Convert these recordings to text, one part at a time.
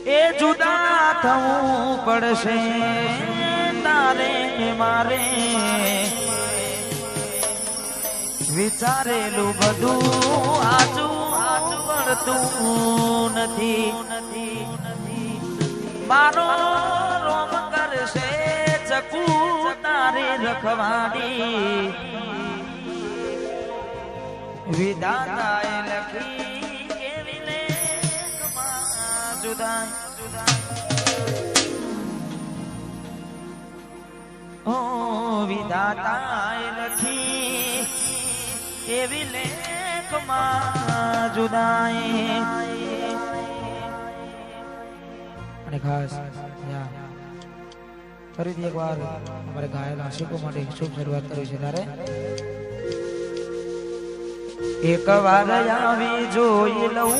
એ જુદા થવું પડશે તારે મારે વિચારેલું બધું આજુ પડતું નથી મારો રોમ કરશે ચકુ તારે રખવાડી વિધાતાએ લખી કેવી લેખમાં જુદા ઓ વિધાતાએ લખી કેવી લેખમાં જુદાઈ અને ખાસ ફરીથી એકવાર અમારે ગાયેલા આશિકો માટે શુભ શરૂઆત કરી છે ત્યારે એક વાર આવી જોઈ લઉં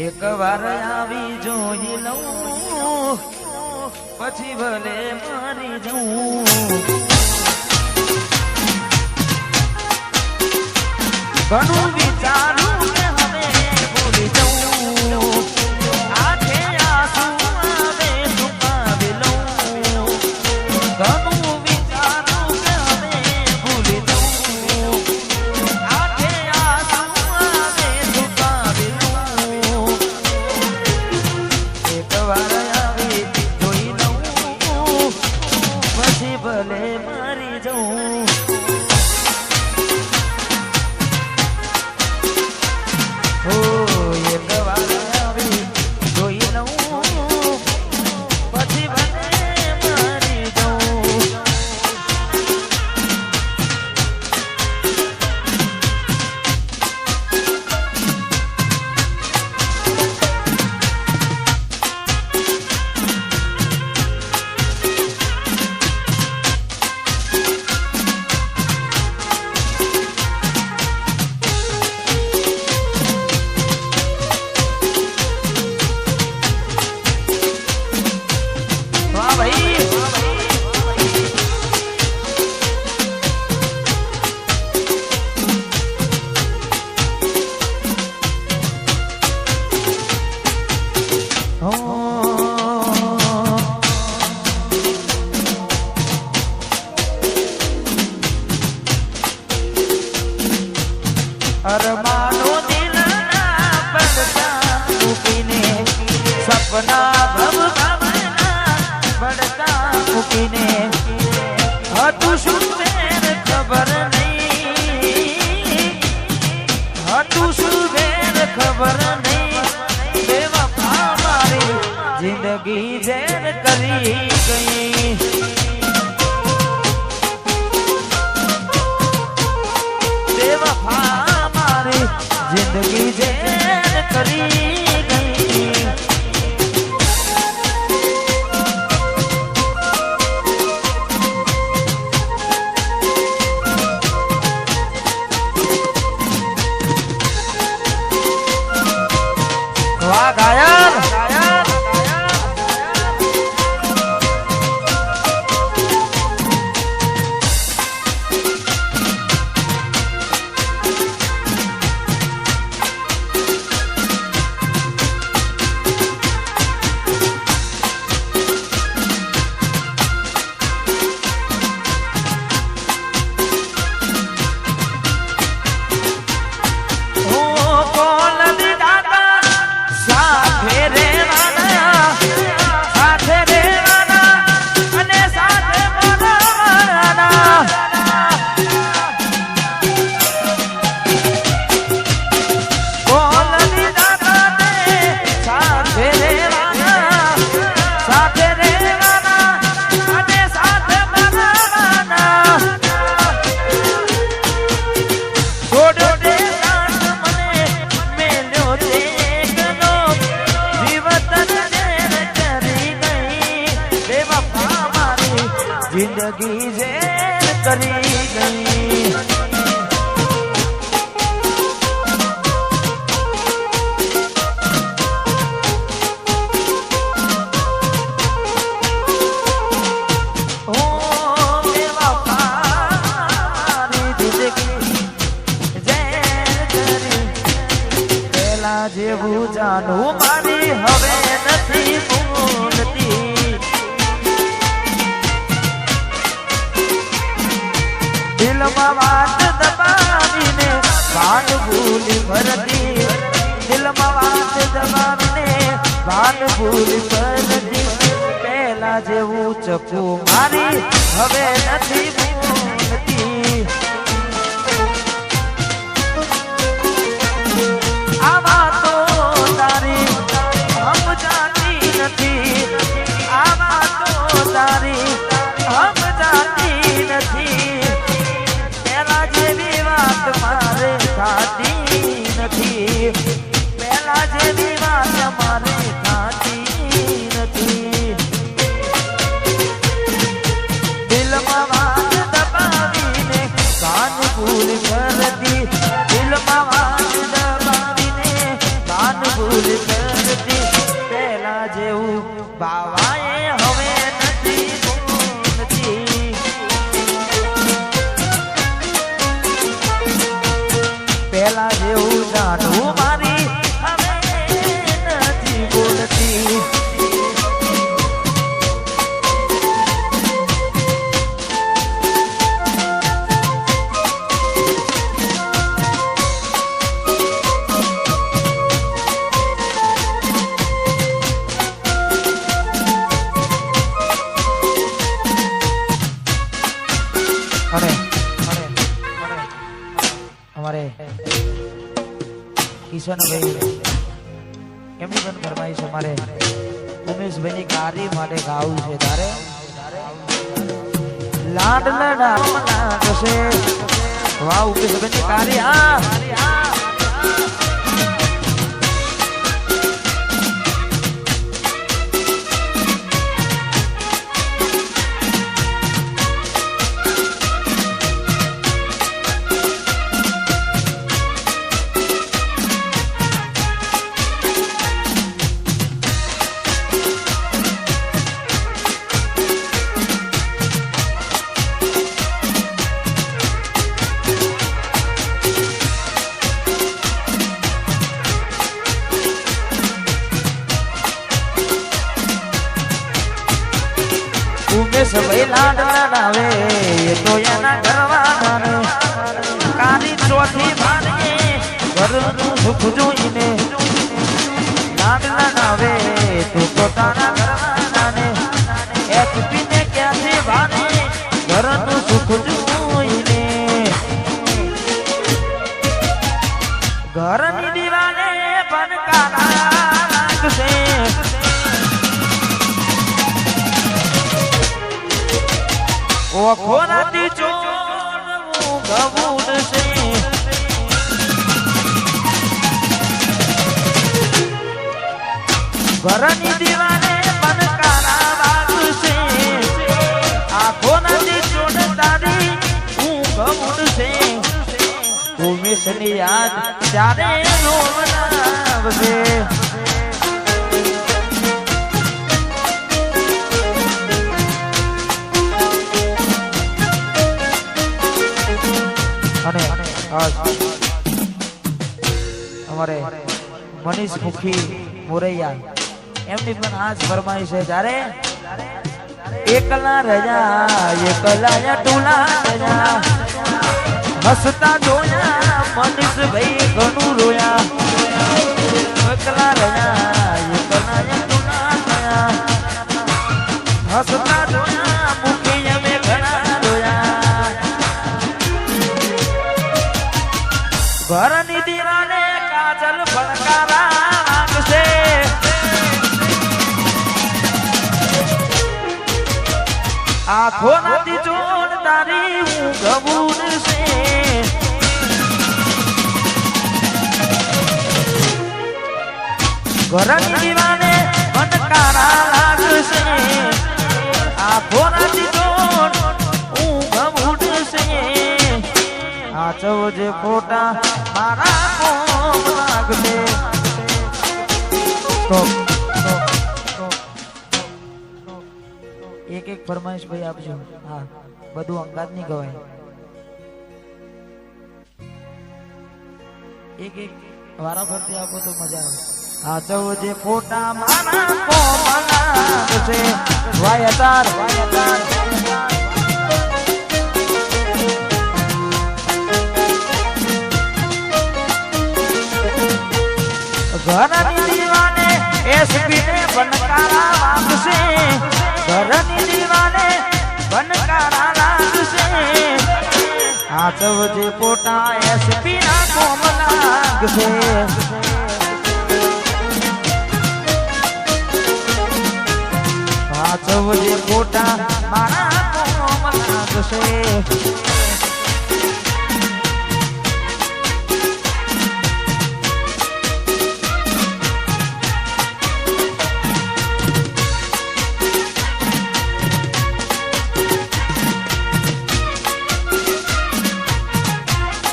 એક વાર આવી જોઈ લઉં પછી ભલે મારી જઉં ઘણું વિચારું કે હવે ભૂલી જઉં આંખે આંસુ આવે છુપાવી લઉં ઘણું વિચારું કે હવે ભૂલી જઉં આંખે આંસુ આવે છુપાવી લઉં એક વાર આવી જોઈ લઉં પછી ભલે મારી જઉં અરમાનો દિલના પડતા મૂકીને સપના ભવના પડતા મૂકીને હતું શું વેર ખબર નહીં હતું શું વેર ખબર નહીં બેવફા મારી જિંદગી ઝેર કરી ગઈ બેવફા जिंदगी ज़ेर करी गई वाह गायन જેવું જાણું મારી હવે નથી ભૂલતી દિલમાં વાત દબાવીને ભાન ભૂલી ભરતી દિલમાં વાત દબાવીને ભાન ભૂલી ભરતી પહેલા જેવું ચકું મારી હવે નથી ભૂલતી આ વાતો તારી સમજાતી નથી આ વાતો તારી સમજાતી નથી પહેલા જેવી વાત મારે થતી નથી પહેલા જેવી વાત મારે થતી નથી દિલમાં વાત દબાવીને કાન ભૂલ કરતી દિલમાં વાત દબાવીને કાન ભૂલ કરતી પહેલા જેવું બાવાએ હવે નથી ભૂલતી પહેલા જેવું જાણવું મારી હવે નથી બોલતી અમારે કિશનભાઈ એમની પણ ફરમાઈશ અમારે ઉમેશભાઈની કારી માટે ગાવું છે તારે લાડ લડામણા કશે વાહ ઉમેશભાઈની કારી ઉમેશભાઈ લાડ લડાવે એ તો એના ઘરવાળા ને કારી ચોથી ભાને ઘરનું સુખ જોઈને લાડ લડાવે તો પોતાના ઘરવાળા ને એચપી ને ક્યાંથી ભાને ઘરનું સુખ જોઈને ઘરની દીવાને પણ કાળા લાગશે ઓખો નથી ચોરવું ગવું છે ઘરની દીવાને પણ કાળા વાગશે આખો નથી ચોડ તારી હું ગવું છે ઉમેશની યાદ ત્યારે રોવડાવશે અને અમારે મનીષ મુખી મોરૈયા એમની પણ આજ ફરમાઈ છે જ્યારે એકલા રજા એકલા ટુલા રજા હસતા જોયા મનીષ ભાઈ ઘણું રોયા એકલા રજા એકલા ટુલા રજા હસતા જોયા મુખી અમે ઘણા રોયા ઘરની દીવાને કાજલ ફળકારા લાગશે આખો નથી જોડ તારી હું ગબૂર છે ઘરની દીવાને ફળકારા લાગશે આખો નથી જોડ હું ગબૂર છે આચવજે ફોટા મારા કોમ લાગશે એક એક ફરમાઈશ ભાઈ આપજો હા બધું અંગાત નહીં ગવાય એક એક વારા ફરતી આપો તો મજા આવે આ જે ફોટા મારા કોમના છે વાયતાર ઘરની દીવાને એસપી ને બનકારા લાગશે ઘરની દીવાને બનકારા લાગશે આ જે ફોટા એસપી ના કોમ લાગશે જે ફોટા મારા કોમ લાગશે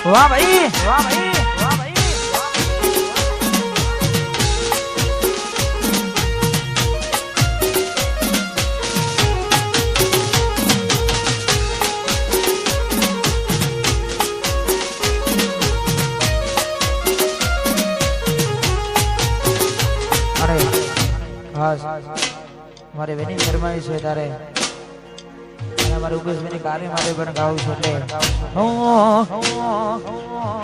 વાહ ભાઈ વાહ ભાઈ વાહ ભાઈ મારે વેની ફરમાઈશ છે તારે અમારે ઉગેશભાઈની કાર્ય માટે પણ ગાવું છું એટલે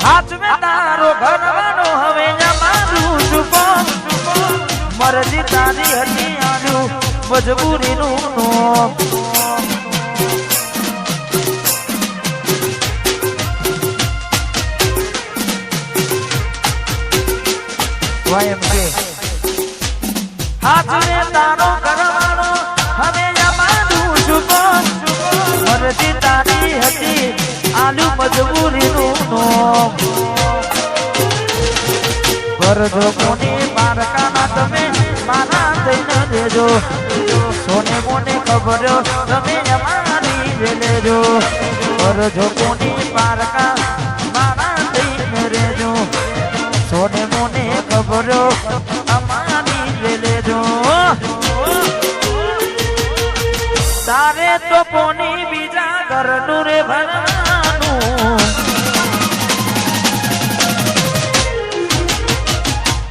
હાથ મે તારો ઘરવાનો હવે મારું ચૂકો મરજી તારી હતી આનું મજબૂરીનું નોમ વાયમ કે હાથ મે તારો ઘરવાનો હવે મારું ચૂકો મરજી તારી હતી આલુ મજબૂરીનું નોમ કરજો કોની મારકાના તમે મારા થઈને દેજો સોને મોને ખબર તમે અમારી લેજો કરજો કોની મારકા મારા થઈને રેજો સોને મોને ખબર અમારી લેજો તારે તો કોની બીજા ઘરનું રે ભરવાનું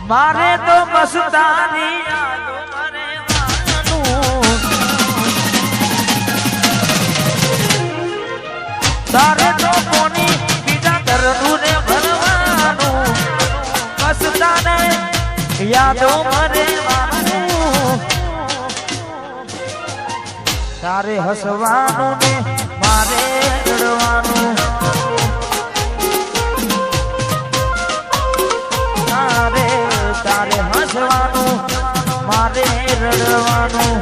મારે તો મસ્તાની યાદો મરેવાનું તારે તો કોની બીજા ઘરનું રે ભરવાનું મસ્તાને યાદો મરેવાનું તારે હસવાનું ને મારે રડવાનું તારે હસવાનું મારે રડવાનું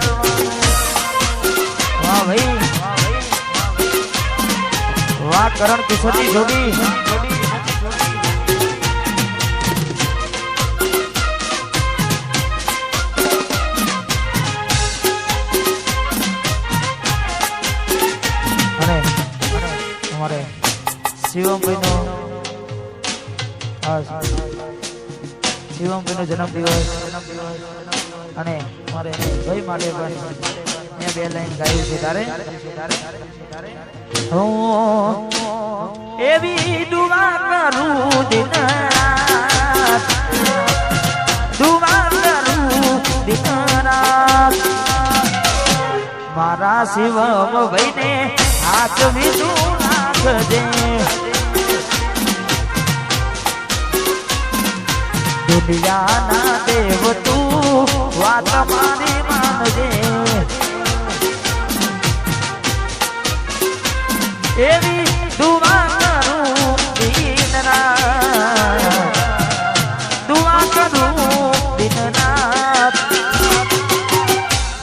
વાહ ભાઈ વાહ કરણ કિશોરની જોડી શિવમભાઈ નો જન્મદિવસ અને મારે ભાઈ માટે પણ મેં બે લાઈન ગાયું છે તારે એવી દુઆ કરું દિનરાત દુઆ કરું દિનરાત મારા શિવમભાઈ ને હાથ વીતું રાખજે દુનિયાના દેવ તું વાત મારી માનજે એવી દુઆ કરું દિનરાત દુઆ કરું દિનરાત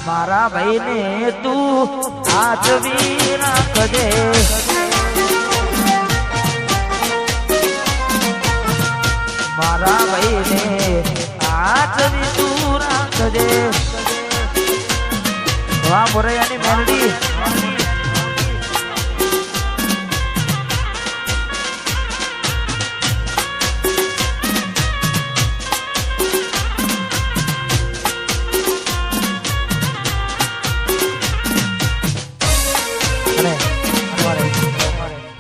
મારા ભાઈને તું હાજવી રાખજે મારા ભાઈને હાજવી તું રાખજે વાહ મોરૈયાની મેલડી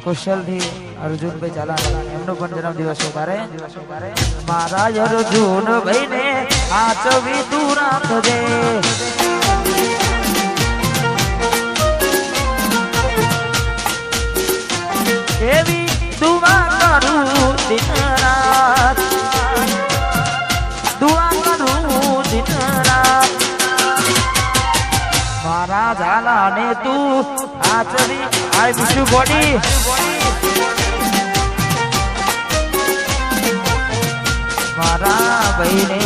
કુશલથી અર્જુનભાઈ ચાલા એમનો પણ જન્મદિવસ છે તારે મારા અર્જુનભાઈ ને આચવી તું રાખજે એવી દુઆ કરું દિન રાત દુઆ કરું દિન રાત મારા ઝાલા ને તું આચવી આઈ મિસ યુ બોડી મારા ભાઈને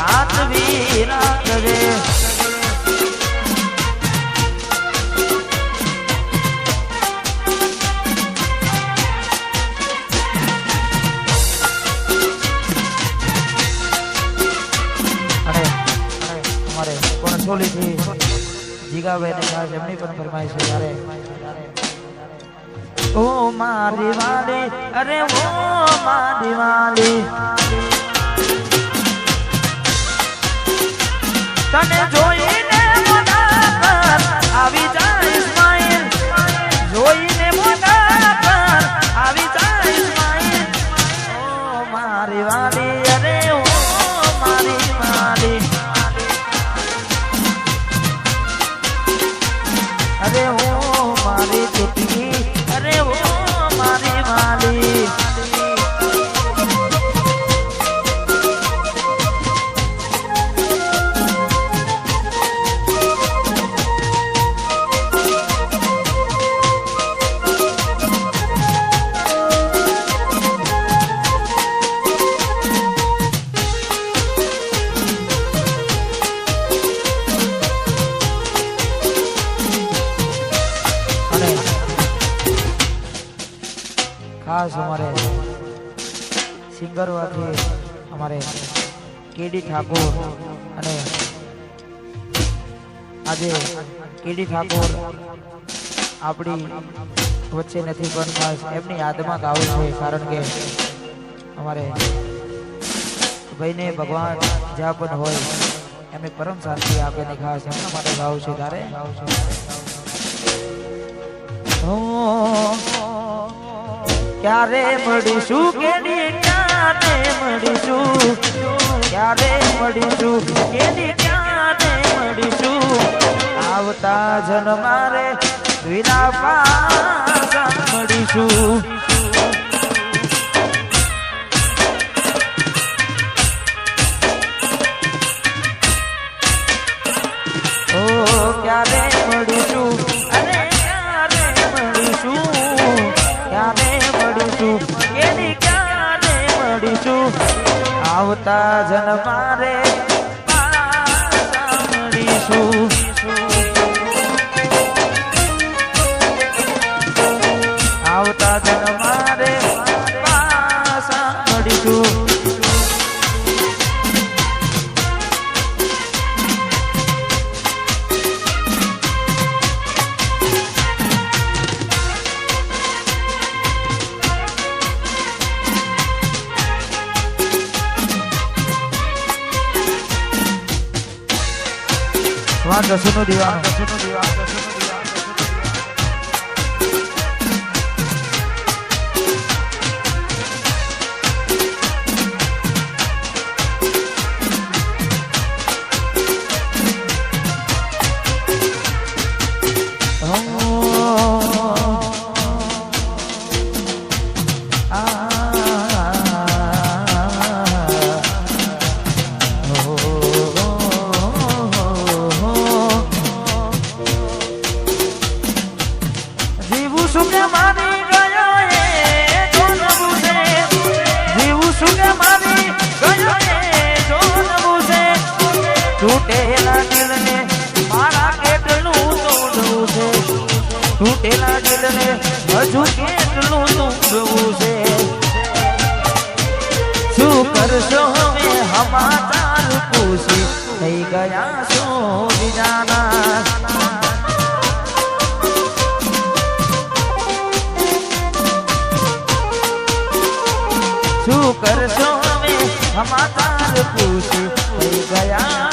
આચવી રાખજે થી જીગાભાઈ ને ખાસ એમની પણ ફરમાઈશ છે ત્યારે ઓ મારી વાલી અરે ઓ મારી વાલી તને જોઈને મોઢા પર આવી જાય સ્માઈલ જોઈને મોઢા પર આવી જાય સ્માઈલ ઓ મારી વાલી અરે ઓ મારી વાલી अरे वो मारी चुटकी अरे वो मारी माली खास हमारे सिंगर वाले हमारे केडी ठाकुर અને આજે કેડી ઠાકોર આપણી વચ્ચે નથી પણ ખાસ એમની યાદમાં ગાવું છે કારણ કે અમારે ભાઈને ભગવાન જ્યાં પણ હોય એમને પરમ શાંતિ આપે ને ખાસ એમના માટે ગાવું છે તારે ક્યારે મળીશું કેડી ક્યારે મળીશું ક્યારે મળીશું કેડી ક્યારે મળીશું આવતા જન્મારે વિના પાસા મળીશું ઓ ક્યારે મળીશું અરે ક્યારે મળીશું ક્યારે મળીશું કેની ક્યારે મળીશું આવતા જન્મારે પાસા મળીશું આવતા જન્મારે પાસા મળીશું वहाँ दसुनो दीवान તૂટેલા દિલને મારા કેટલું તોડવું છે તૂટેલા દિલને હજુ કેટલું તોડવું છે શું કરશો હવે સમાચાર પૂછી થઈ ગયા છો બીજાના શું કરશો હવે સમાચાર પૂછી થઈ ગયા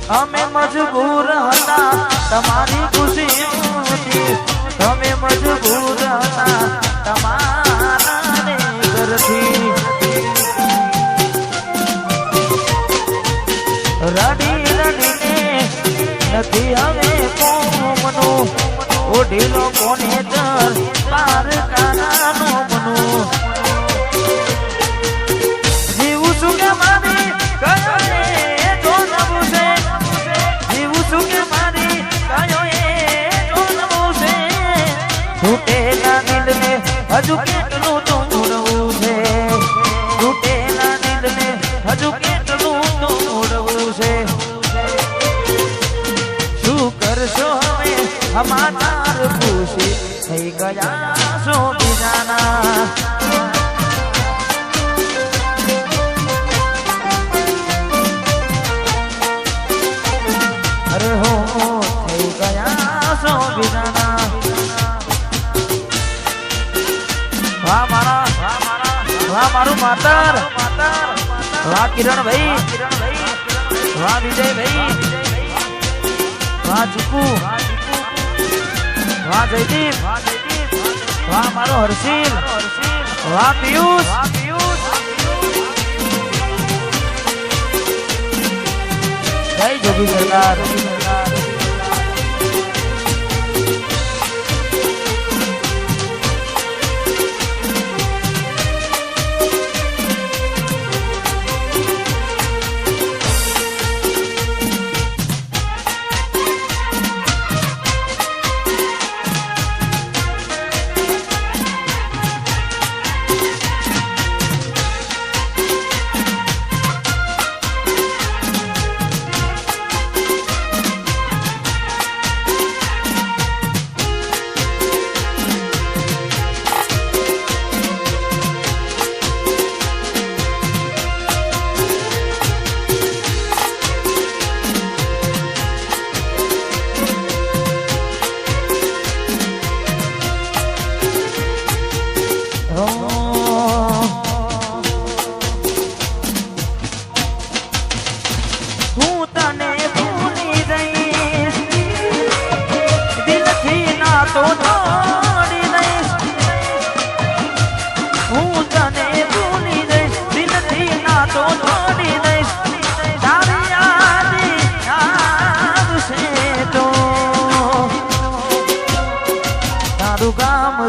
અમે મજબૂર હતા તમારી ખુશીઓથી અમે મજબૂર હતા તમારા ઘરથી રડી રડીને નથી હવે કોમનું ઓઢીલો કોને દર પાર કાનાનો મનું જીવું છું કે મારી કયો એ જોનવું છે જીવું છું કે મારી કયો એ જોનવું છે તૂટેલા દિલને હજુ કેટલું તોડવું છે તૂટેલા દિલને હજુ કેટલું તોડવું છે શું કરશો હવે હમાર ખુશી થઈ ગયા છો બીજાના અરે હો થઈ ગયા છો બીજાના વાહ મારું માતર વાહ કિરણભાઈ વાહ વિજયભાઈ વાહ ચીકુ વાહ જયદીપ વાહ મારો હર્ષિલ વાહ પિયુષ જય જોગી સરકાર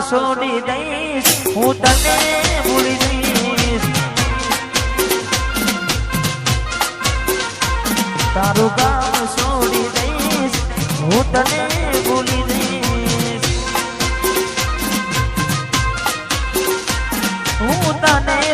છોડી દઈશ હું તને ભૂલી જઈશ તારું ગામ છોડી દઈશ હું તને ભૂલી જઈશ હું તને